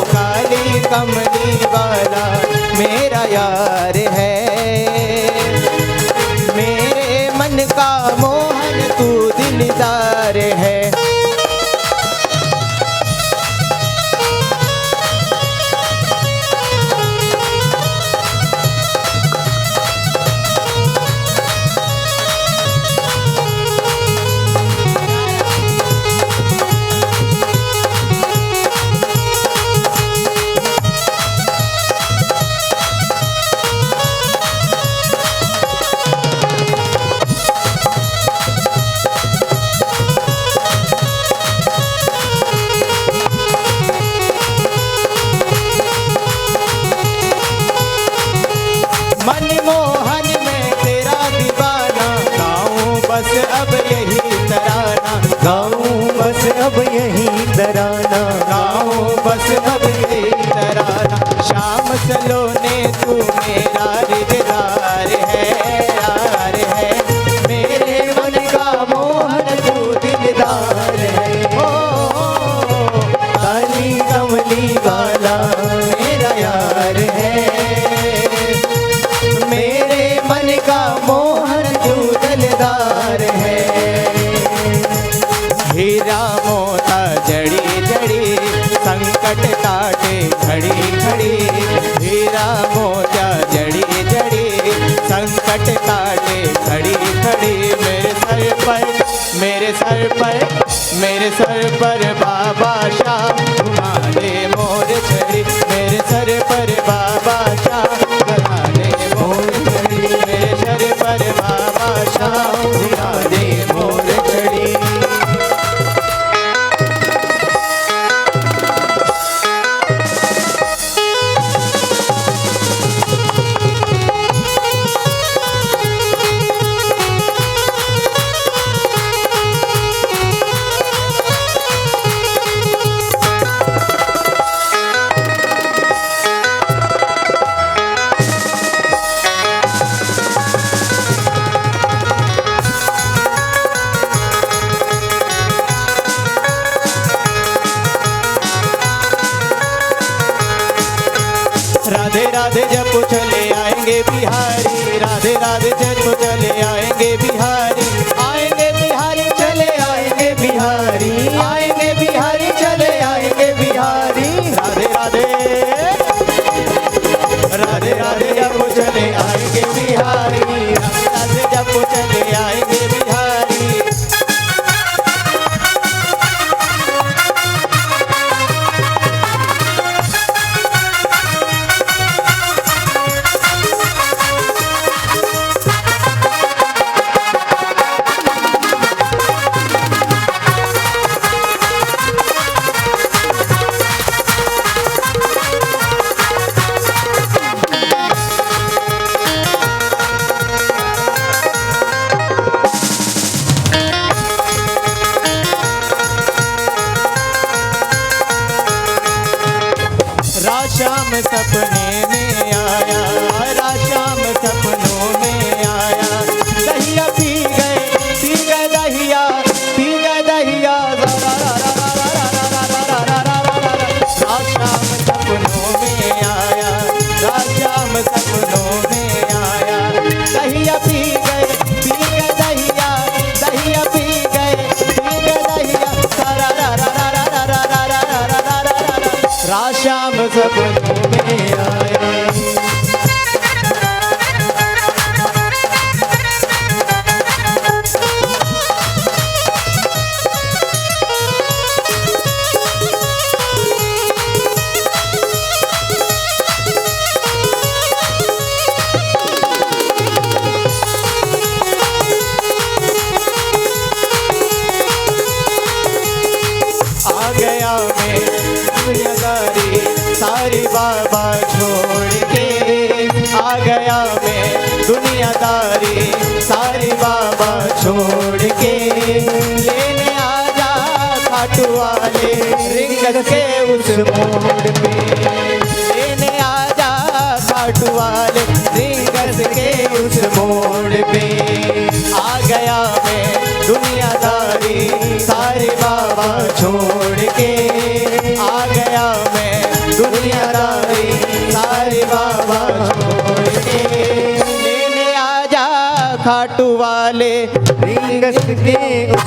काली कमली वाला मेरा यार है। मेरे मन का मोहन तू दिलदार है। मनमोहन में तेरा दीवाना, गाऊं बस अब यही तराना। गाऊं बस अब यही तराना। गाऊं बस अब यही तराना। शाम सलोने तू मेरा दिलदार है, यार है। मेरे मन का मोहन तू दिलदार है। ओ काली कमली वाला मेरा यार है। मेरे मन का मोहन तू दिलदार है। हीरा मोता जड़ी जड़ी संकट काटे खड़ी खड़ी। हीरा मोता जड़ी जड़ी संकट काटे खड़ी खड़ी। मेरे सर पर मेरे सर पर मेरे सर पर बाबा शाह घुमा दे मोर छड़ी। मेरे सर पर बाबा शाह घुमा दे मोर छड़ी। मेरे सर पर बाबा शाह घुमा दे मोर छड़ी। राधे राधे जब चले आएंगे बिहारी। राधे राधे जब चले आएंगे बिहारी। आएंगे बिहारी चले आएंगे बिहारी। आएंगे बिहारी चले आएंगे बिहारी। राधे राधे राधे राधे जब चले आएंगे बिहारी। राधे राधे जब चले आएंगे बिहारी। राशाम सपने में आया, राशाम सपनों में आया। दहिया पी गए दहिया, पी गए दहिया। राशाम सपनों में आया, राशाम सपनों में आया। दहिया पी गए दहिया, दहिया पी गए दहिया। राशाम सपनों में आया। आ गया मैं दुनियादारी सारी बाबा छोड़ के, आ गया मैं दुनियादारी सारी बाबा छोड़ के। लेने आजा खाटू वाले रिंगत के उस मोड़ पे, लेने आजा खाटू वाले रिंगत के उस मोड़ पे। आ गया मैं दुनियादारी सारी बाबा छोड़ के, आ गया मैं दुनियादारी सारी बाबा छोड़ के। लेने आजा खाटू वाले रिंगस के उस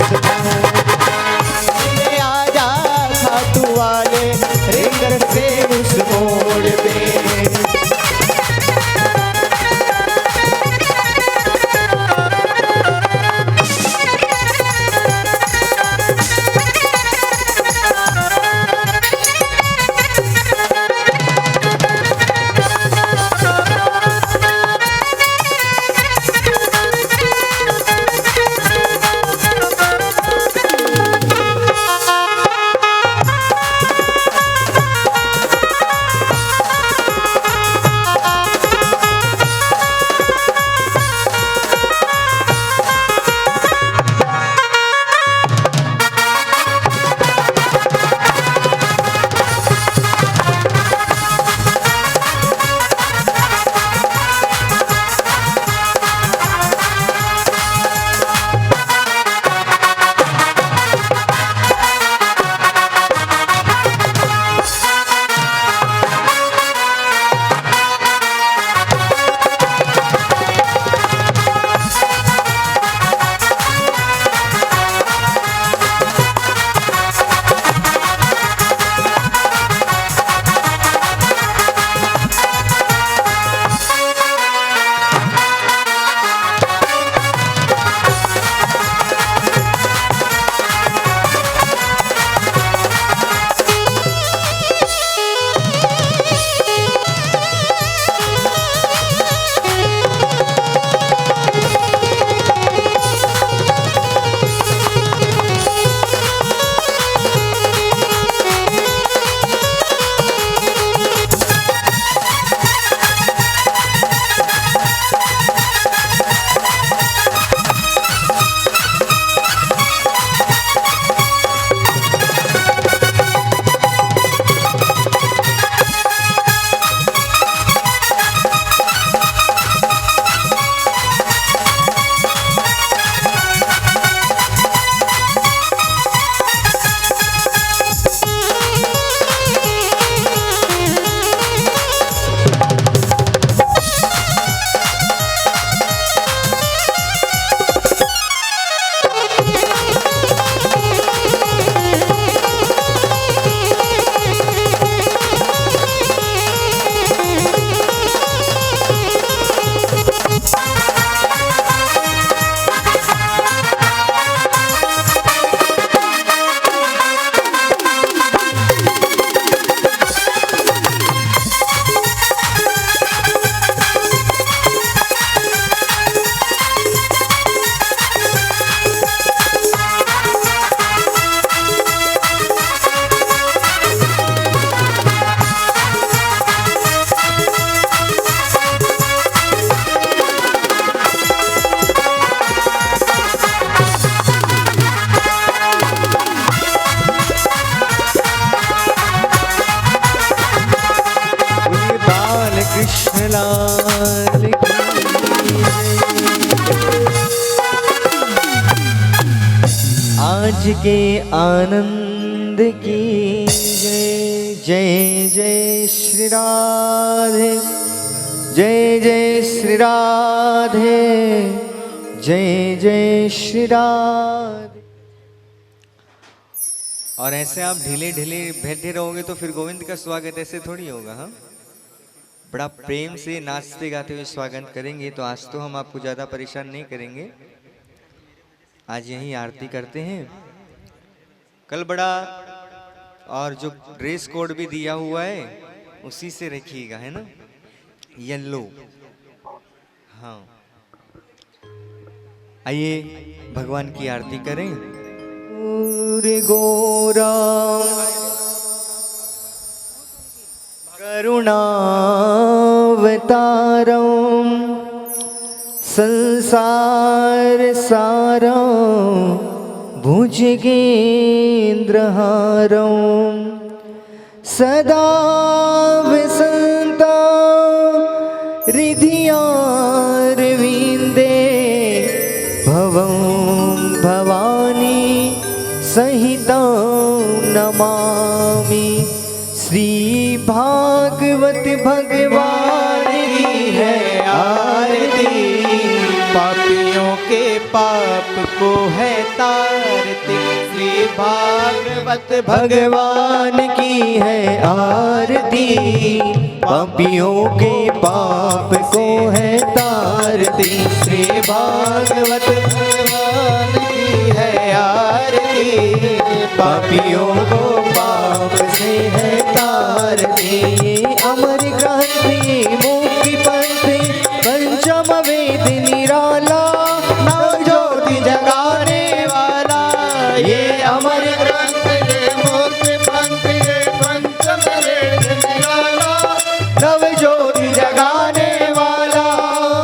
लेने आजा खाटू वाले रिंगस के उस मोड़ पे। के आनंद की जय। जय जय श्री राधे, जय जय श्री राधे, जय जय श्री राधे। और ऐसे आप ढीले ढीले बैठे रहोगे तो फिर गोविंद का स्वागत ऐसे थोड़ी होगा। हाँ, बड़ा प्रेम से नाचते गाते हुए स्वागत करेंगे। तो आज तो हम आपको ज़्यादा परेशान नहीं करेंगे, आज यहीं आरती करते हैं। कल बड़ा और जो ड्रेस कोड भी दिया हुआ है उसी से रखिएगा, है ना, येलो। हाँ, आइए भगवान की आरती करें। रे गोरा करुणावतारम संसार सारम भुजगेन्द्रहारम सदा वसन्ता हृदयारविन्दे भवं भवानी सहितं नमामि। श्री भागवत भगवान की है आरती, पापियों के पाप को है तारती। श्री भागवत भगवान की है आरती, पापियों के पाप को है तारती। श्री भागवत भगवान की है आरती, पापियों को पाप से है तारती। अमर ग्रंथ ये मुक्ति पंथ पंचम वेद निराला, नव ज्योति जगाने वाला। ये अमर ग्रंथ ये मुक्ति पंथ ये पंचम वेद निराला, नव ज्योति जगाने वाला।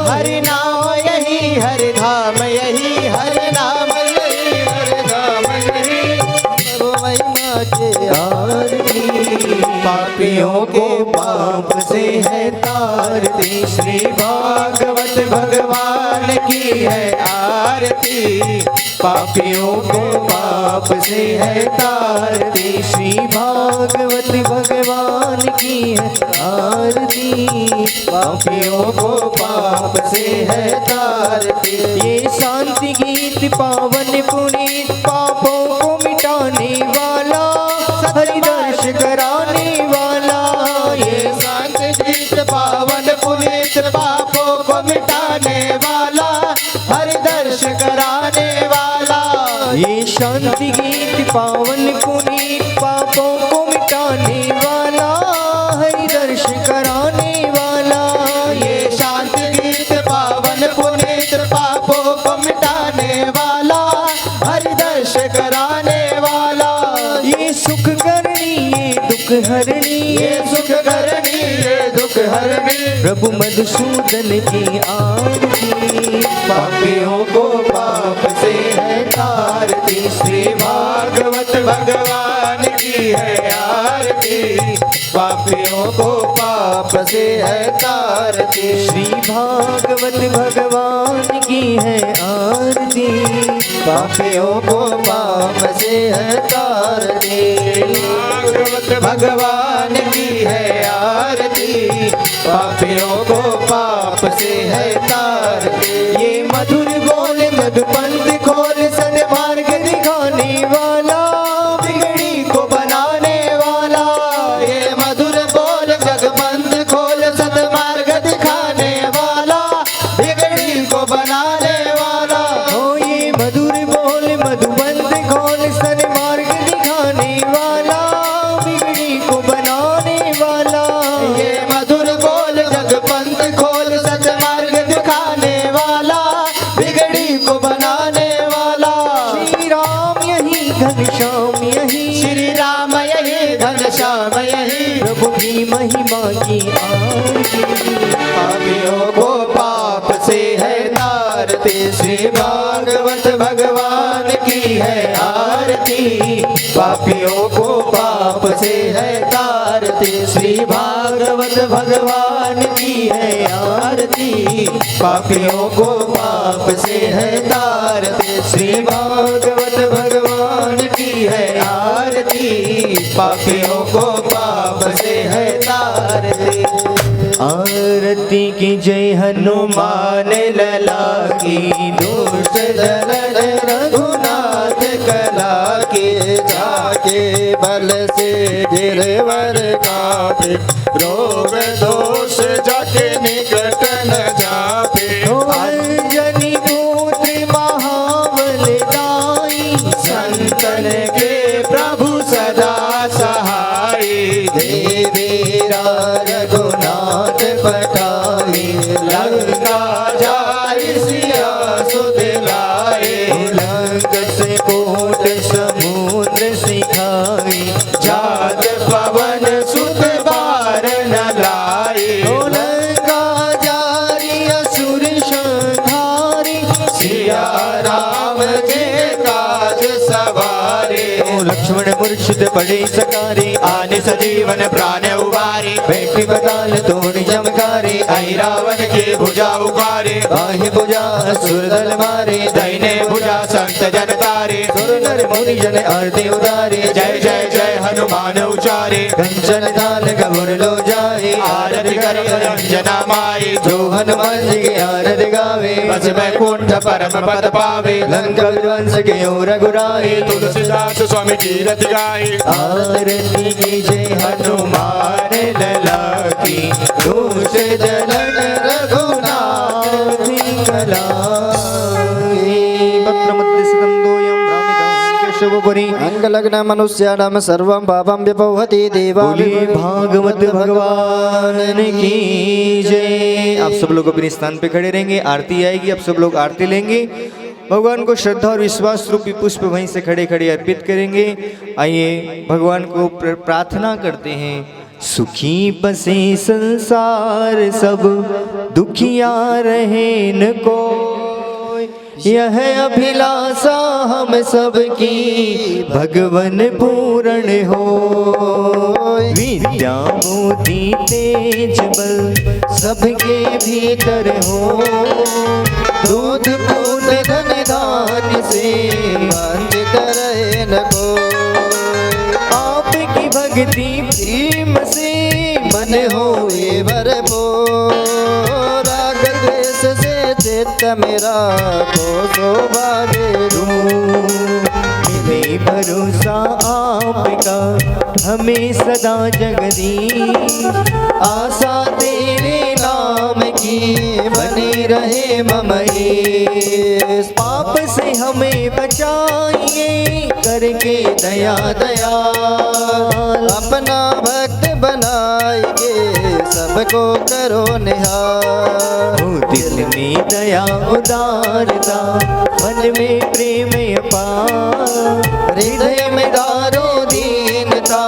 हरि नाम यही हरि धाम यही, हरि नाम यही हरि धाम यही। सर्व महिमा के आरती, पापियों को पाप से है तारती। श्री भागवत भगवान की है आरती, पापियों को पाप से है तारती। श्री भागवत भगवान की है आरती, पापियों को पाप से है तारती। ये शांति गीत पावन पुनीत पापों को मिटाने वाला, हरि दर्श कराने वाला। ये शांत गीत पावन पुनीत पापों को मिटाने वाला, हरि दर्श कराने वाला। ये शांति गीत पावन पुनीत पापों को मिटाने वाला, हरि दर्श कराने वाला। ये शांत गीत पावन पुनीत पापों को मिटाने वाला, हरि दर्श कराने वाला। ये सुख करनी ये दुख हरणी, ये सुख करनी ये दुख हरणी। प्रभु मधुसूदन की आरती, पापियों को पाप से है तारती। श्री भागवत भगवान की है आरती, पापियों को पाप से है तारती। श्री भागवत भगवान की है आरती, पापियों को पाप से है तारती। भागवत भगवान की है आरती, पापियों को पाप से है तारती। ये मधुर बोल मधुपंथ खोल सन्मार्ग दिखाने वाला, बिगड़ी को बनाने वाला। ये मधुर बोल जगबंद खोल सतमार्ग दिखाने वाला, बिगड़ी को बनाने वाला। ओ ये मधुर बोल मधुबंध खोल सन्मार्ग दिखाने वाला, बिगड़ी को बनाने वाला। ये मधुर बोल जगबंद खोल सतमार्ग दिखाने वाला, बिगड़ी को बनाने वाला। श्री राम यही घनश्याम यही, श्री राम यही घनश्याम यही। प्रभु की महिमा की आरती, पापियों को पाप से है तारती। श्री भागवत भगवान की है आरती, पापियों को पाप से है तारती। श्री भागवत भगवान की है आरती, पापियों को पाप से है तारती। श्री भागवत भगवान पापियों को पाप से है तारते। आरती की जय हनुमान लला की, दुष्ट दलन रघुनाथ कला के, जाके बल से गिरवर कापे, रोग दोष जाके निकट न जापे। अंजनी पुत्र महाबल दाई, संतन के प्रभु सदा सहाय, देवीरा रघुनाथ पठाई, लंका जाय सिया सुध लाए। लंक से कोट समुद्र सिखाई, जात पवन सुत बार न लाए। लंका जारी असुर संहारी, सिया राम के काज सवारे। लक्ष्मण मूर्छित पड़े सकारे, आने सजीवन प्राण उबारे, बैठी बकाल तोड़ चमकारे। आई रावण के भुजा उबारे, बाह्य भुजा असुर दल मारे, दाहिने भुजा संत जन तारे। सुर नर मुनि जन आरती उतारे, जय जय जय हनुमान उचारे, कंचन दाल गबुर लो जाए। आरती करे अंजना माई, जो हनुमान जी की आरती गावे, बस बैकुंठ परम पद पावे। लंका विध्वंस के ओर रघुराए, तुलसीदास स्वामी की रति गाए। आरती की जय हनुमान लला की, दोष जलन रघुनाथ कला। अंगलग्न मनुष्याणाम सर्वं पापं व्यपौहति देवा। बोलिए भागवत भगवान की जय। आप सब लोग अपने स्थान पे खड़े रहेंगे, आरती आएगी, आप सब लोग आरती लेंगे। भगवान को श्रद्धा और विश्वास रूपी पुष्प वहीं से खड़े खड़े अर्पित करेंगे। आइए भगवान को प्रार्थना करते हैं। सुखी बसे संसार सब, दुखिया रहे न को, यह अभिलाषा हम सबकी भगवन पूर्ण हो। विद्या मोती तेज बल सबके भीतर हो, दूध पूत धन धान्य से वंचित रहे न को। आपकी भक्ति प्रेम से मन हो होए भरपूर, राग द्वेष से चित्त मेरा को शोभा दे दूं। मिले भरोसा आपका हमें सदा जगदीश, आशा तेरे नाम की बनी रहे ममईस। पाप से हमें बचाइए करके दया दया। अपना भक्त बनाइए सबको करो निहार। हो दिल में दया उदारता, मन में प्रेम अपार, हृदय में दारो दीनता,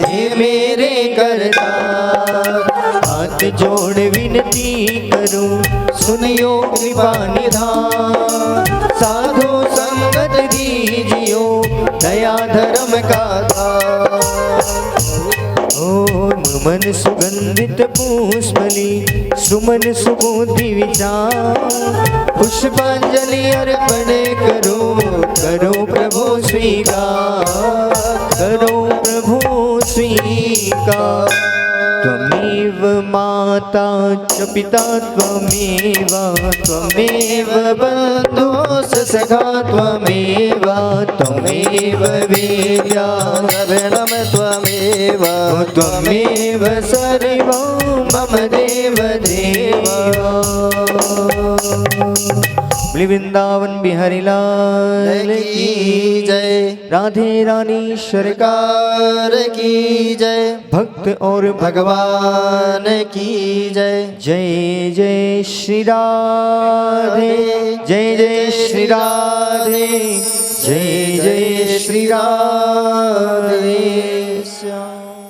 हे मेरे करता। हाथ जोड़ विनती करूं, सुनियो कृपा निधान। साधु संगत दीजियो दया धर्म का दान। ओम मन सुगंधित पुष्पली, सुमन सुबोधि विचार। पुष्पांजलि अर्पण करो, करो प्रभु स्वीकार, करो प्रभु स्वीकार। त्वमेव माता च पिता त्वमेव, त्वमेव बन्धुश्च सखा त्वमेव, त्वमेव विद्या शरणं त्वमेव, त्वमेव सर्वं मम देव देवा। बोले वृंदावन बिहारी लाल की जय। राधे रानी सरकार की जय। भक्त और भगवान की जय। जय जय श्री राधे, जय जय श्री राधे, जय जय श्री राधे।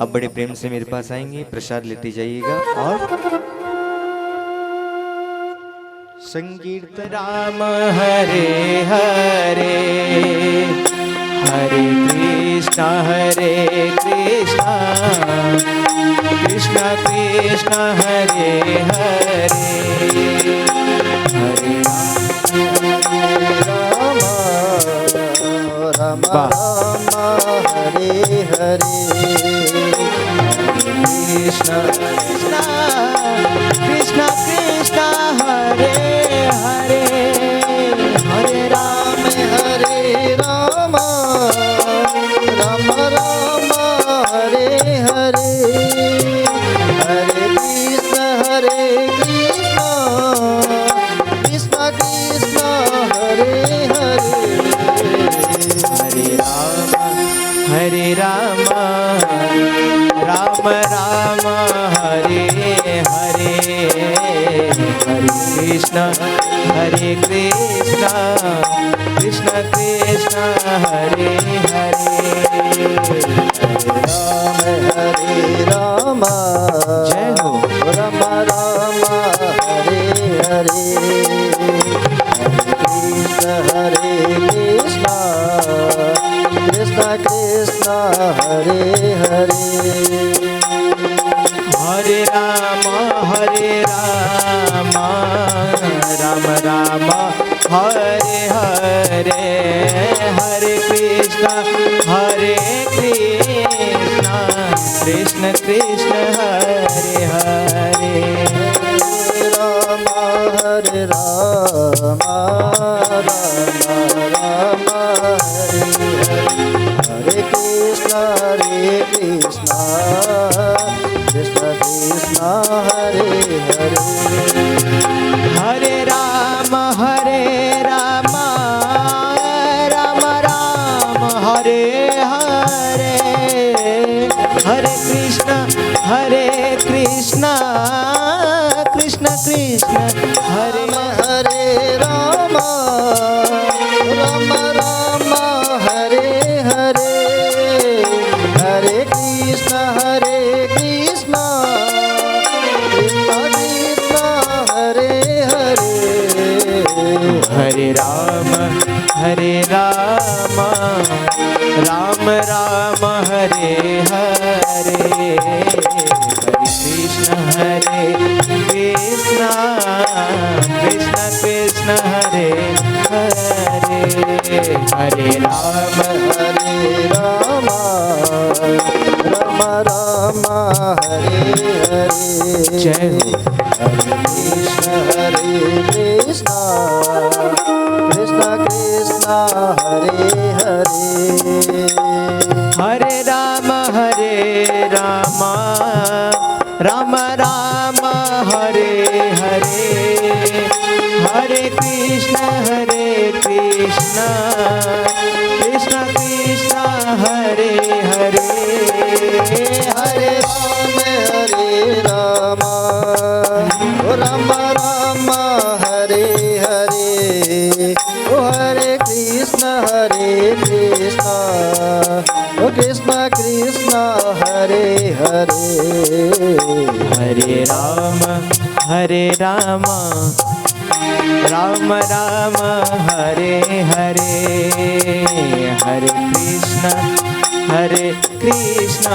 अब बड़े प्रेम से मेरे पास आएंगे, प्रसाद लेते जाइएगा। और संकीर्तन राम हरे हरे, हरे कृष्णा कृष्ण कृष्ण हरे हरे, हरे राम राम वाह। राम हरे हरे कृष्ण कृष्ण कृष्ण कृष्ण हरे हरे हरे राम हरे राम राम राम हरे हरे हरे कृष्ण कृष्ण कृष्ण हरे हरे हरे राम राम राम हरे हरे हरे कृष्ण कृष्ण कृष्ण हरे हरे हरे राम जय हो राम राम हरे हरे हरे कृष्ण कृष्ण कृष्ण हरे हरे हरे राम राम राम हरे हरे हरे कृष्ण कृष्ण कृष्ण हरे हरे राम हरे राम राम हरे हरे कृष्ण कृष्ण कृष्ण हरे हरे हरे राम राम राम हरे हरे हरे कृष्ण कृष्ण कृष्ण हरे हरे राम राम राम हरे हरे हरे कृष्ण कृष्ण कृष्ण हरे हरे हरे राम राम राम हरे हरे हरे कृष्ण कृष्ण कृष्ण हरे हरे हरे राम राम राम हरे हरे जय हो हरे कृष्ण कृष्ण कृष्ण हरे हरे हरे राम राम राम हरे हरे हरे कृष्ण कृष्ण कृष्ण हरे हरे हरे राम राम राम हरे हरे ओ हरे कृष्ण कृष्ण कृष्ण हरे हरे हरे राम राम राम हरे हरे हरे कृष्ण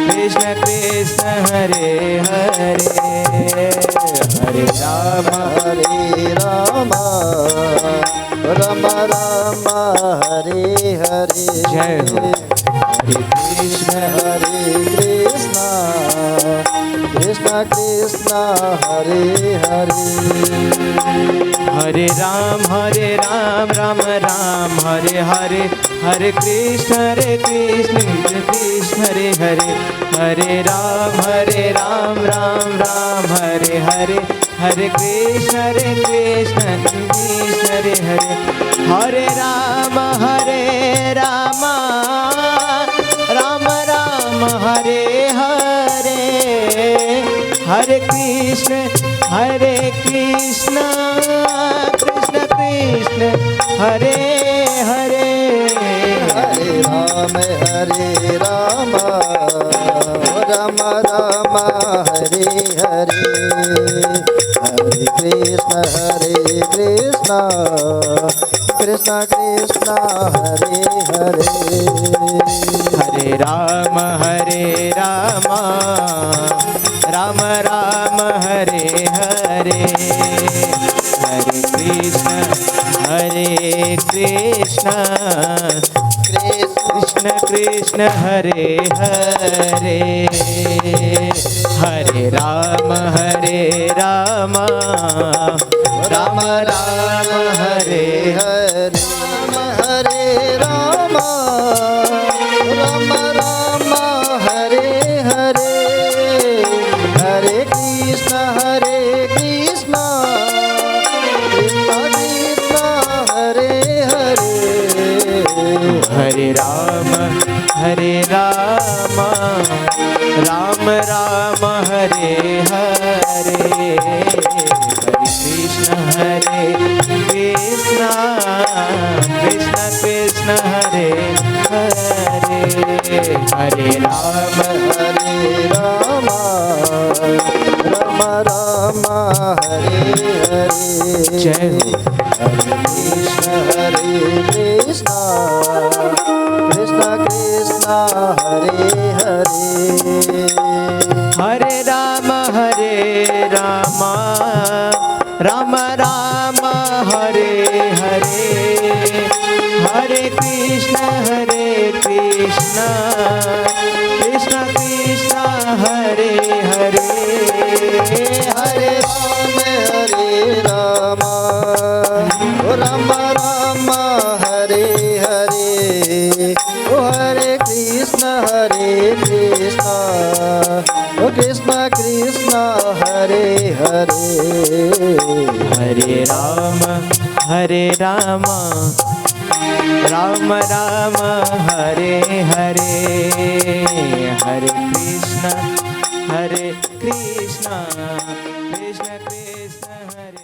कृष्ण कृष्ण हरे हरे हरे राम राम राम हरे हरे जय हो हरे कृष्ण कृष्ण कृष्ण हरे हरे हरे राम राम राम हरे हरे हरे कृष्ण कृष्ण हरे हरे हरे राम राम राम हरे हरे हरे कृष्ण कृष्ण हरे हरे हरे राम राम राम हरे हरे हरे कृष्ण कृष्ण कृष्ण हरे हरे हरे राम राम राम हरे हरे हरे कृष्ण कृष्ण कृष्ण हरे हरे हरे राम राम राम हरे हरे हरे कृष्ण कृष्ण कृष्ण हरे हरे, हरे राम राम राम हरे हरे हरे राम राम राम हरे हरे, हरे कृष्ण कृष्ण कृष्ण हरे हरे, हरे राम राम राम हरे हरे, हरे कृष्ण कृष्ण कृष्ण हरे हरे, हरे राम राम राम हरे हरे, जय हो। हरे कृष्ण कृष्ण कृष्ण कृष्ण हरे हरे, हरे राम राम राम हरे हरे, हरे कृष्ण कृष्ण कृष्ण हरे हरे, हरे राम राम राम हरे हरे, ओ हरे कृष्ण कृष्ण ओ कृष्ण कृष्ण हरे हरे, हरे राम राम राम हरे हरे, हरे कृष्ण कृष्ण कृष्ण हरे